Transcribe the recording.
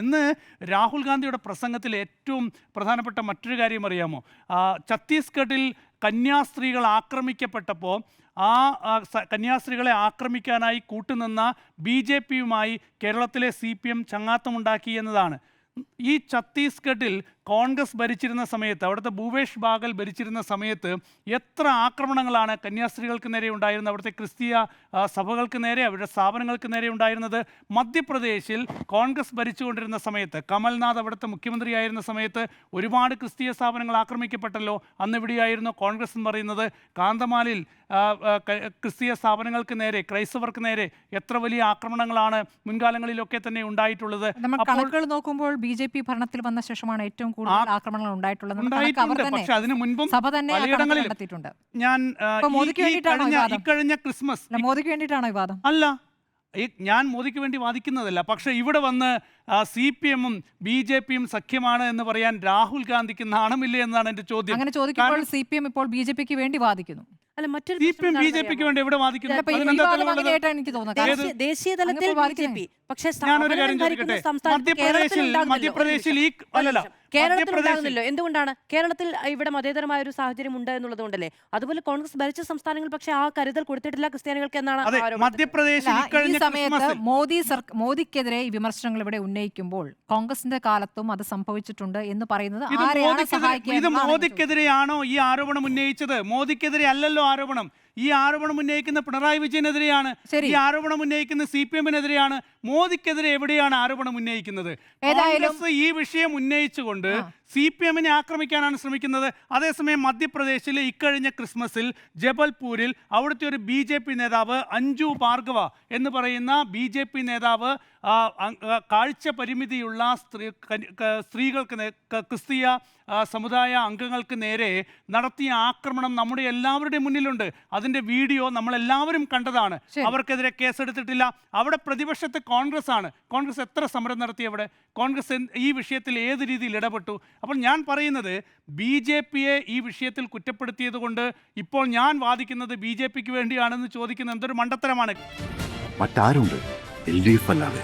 ഇന്ന് രാഹുൽ ഗാന്ധിയുടെ പ്രസംഗത്തിൽ ഏറ്റവും പ്രധാനപ്പെട്ട മറ്റൊരു കാര്യം അറിയാമോ? ഛത്തീസ്ഗഡിൽ കന്യാസ്ത്രീകൾ ആക്രമിക്കപ്പെട്ടപ്പോൾ കന്യാസ്ത്രീകളെ ആക്രമിക്കാനായി കൂട്ടുനിന്ന BJPയുമായി കേരളത്തിലെ CPM ചങ്ങാത്തമുണ്ടാക്കി എന്നതാണ്. ഈ ഛത്തീസ്ഗഡിൽ കോൺഗ്രസ് ഭരിച്ചിരുന്ന സമയത്ത്, അവിടുത്തെ ഭൂപേഷ് ബാഗൽ ഭരിച്ചിരുന്ന സമയത്ത് എത്ര ആക്രമണങ്ങളാണ് കന്യാസ്ത്രീകൾക്ക് നേരെ ഉണ്ടായിരുന്നത്, അവിടുത്തെ ക്രിസ്തീയ സഭകൾക്ക് നേരെ, അവരുടെ സ്ഥാപനങ്ങൾക്ക് നേരെ ഉണ്ടായിരുന്നത്. മധ്യപ്രദേശിൽ കോൺഗ്രസ് ഭരിച്ചുകൊണ്ടിരുന്ന സമയത്ത്, കമൽനാഥ് അവിടുത്തെ മുഖ്യമന്ത്രിയായിരുന്ന സമയത്ത് ഒരുപാട് ക്രിസ്തീയ സ്ഥാപനങ്ങൾ ആക്രമിക്കപ്പെട്ടല്ലോ. അന്ന് എവിടെയായിരുന്നു കോൺഗ്രസ് എന്ന് പറയുന്നത്? കാന്തമാലിൽ ക്രിസ്തീയ സ്ഥാപനങ്ങൾക്ക് നേരെ, ക്രൈസ്തവർക്ക് നേരെ എത്ര വലിയ ആക്രമണങ്ങളാണ് മുൻകാലങ്ങളിലൊക്കെ തന്നെ ഉണ്ടായിട്ടുള്ളത്. കണക്കുകൾ നോക്കുമ്പോൾ BJP ഭരണത്തിൽ വന്ന ശേഷമാണ് ഏറ്റവും കൂടുതൽ ആക്രമണങ്ങൾ ഉണ്ടായിട്ടുള്ളത്. പക്ഷെ അതിനു മുൻപും സഭ തന്നെ പലയിടങ്ങളിൽ ഞാൻ ഇക്കഴിഞ്ഞ ക്രിസ്മസ് മോദിക്ക് വേണ്ടിയിട്ടാണോ വിവാദം? അല്ല, ഞാൻ മോദിക്ക് വേണ്ടി വാദിക്കുന്നതല്ല. പക്ഷെ ഇവിടെ വന്ന് CPMഉം BJPയും സഖ്യമാണ് എന്ന് പറയാൻ രാഹുൽ ഗാന്ധിക്ക് നാണമില്ലേ എന്നാണ് എന്റെ ചോദ്യം. അങ്ങനെ ചോദിക്കുമ്പോൾ CPM ഇപ്പോൾ BJPക്ക് വേണ്ടി വാദിക്കുന്നു. CPM BJPക്ക് വേണ്ടി എവിടെ വാദിക്കുന്നു? ദേശീയ തലത്തിൽ BJP, പക്ഷേ മധ്യപ്രദേശിൽ കേരളത്തിലുണ്ടാകുന്നില്ലോ. എന്തുകൊണ്ടാണ്? കേരളത്തിൽ ഇവിടെ മതേതരമായ ഒരു സാഹചര്യം ഉണ്ട് എന്നുള്ളത് കൊണ്ടല്ലേ. അതുപോലെ കോൺഗ്രസ് ഭരിച്ച സംസ്ഥാനങ്ങൾ പക്ഷേ ആ കരുതൽ കൊടുത്തിട്ടില്ല ക്രിസ്ത്യാനികൾക്ക് എന്നാണ് ഈ സമയത്ത് മോദിക്കെതിരെ ഈ വിമർശനങ്ങൾ ഇവിടെ ഉന്നയിക്കുമ്പോൾ കോൺഗ്രസിന്റെ കാലത്തും അത് സംഭവിച്ചിട്ടുണ്ട് എന്ന് പറയുന്നത് ഇത് മോദിക്കെതിരെയാണോ ഈ ആരോപണം ഉന്നയിച്ചത്? മോദിക്കെതിരെ അല്ലല്ലോ ആരോപണം. ഈ ആരോപണം ഉന്നയിക്കുന്ന പിണറായി വിജയനെതിരെയാണ്. ഈ ആരോപണം ഉന്നയിക്കുന്ന CPMനെതിരെയാണ്. മോദിക്കെതിരെ എവിടെയാണ് ആരോപണം ഉന്നയിക്കുന്നത്? കോൺഗ്രസ് ഈ വിഷയം ഉന്നയിച്ചുകൊണ്ട് CPMനെ ആക്രമിക്കാനാണ് ശ്രമിക്കുന്നത്. അതേസമയം മധ്യപ്രദേശിലെ ഇക്കഴിഞ്ഞ ക്രിസ്മസിൽ ജബൽപൂരിൽ അവിടുത്തെ ഒരു BJP നേതാവ് അഞ്ജു ഭാർഗവ എന്ന് പറയുന്ന BJP നേതാവ് കാഴ്ച പരിമിതിയുള്ള സ്ത്രീകൾക്ക്, ക്രിസ്തീയ സമുദായ അംഗങ്ങൾക്ക് നേരെ നടത്തിയ ആക്രമണം നമ്മുടെ എല്ലാവരുടെയും മുന്നിലുണ്ട്. അതിൻ്റെ വീഡിയോ നമ്മളെല്ലാവരും കണ്ടതാണ്. അവർക്കെതിരെ കേസെടുത്തിട്ടില്ല. അവിടെ പ്രതിപക്ഷത്ത് കോൺഗ്രസ് ആണ്. കോൺഗ്രസ് എത്ര സമരം നടത്തി? അവിടെ കോൺഗ്രസ് ഈ വിഷയത്തിൽ ഏത് രീതിയിൽ ഇടപെട്ടു? അപ്പോൾ ഞാൻ പറയുന്നത് BJPയെ ഈ വിഷയത്തിൽ കുറ്റപ്പെടുത്തിയത് കൊണ്ട് ഇപ്പോൾ ഞാൻ വാദിക്കുന്നത് BJPക്ക് വേണ്ടിയാണെന്ന് ചോദിക്കുന്നത് എന്തൊരു മണ്ടത്തരമാണ്. മറ്റാരുണ്ട് LDF അല്ലാതെ?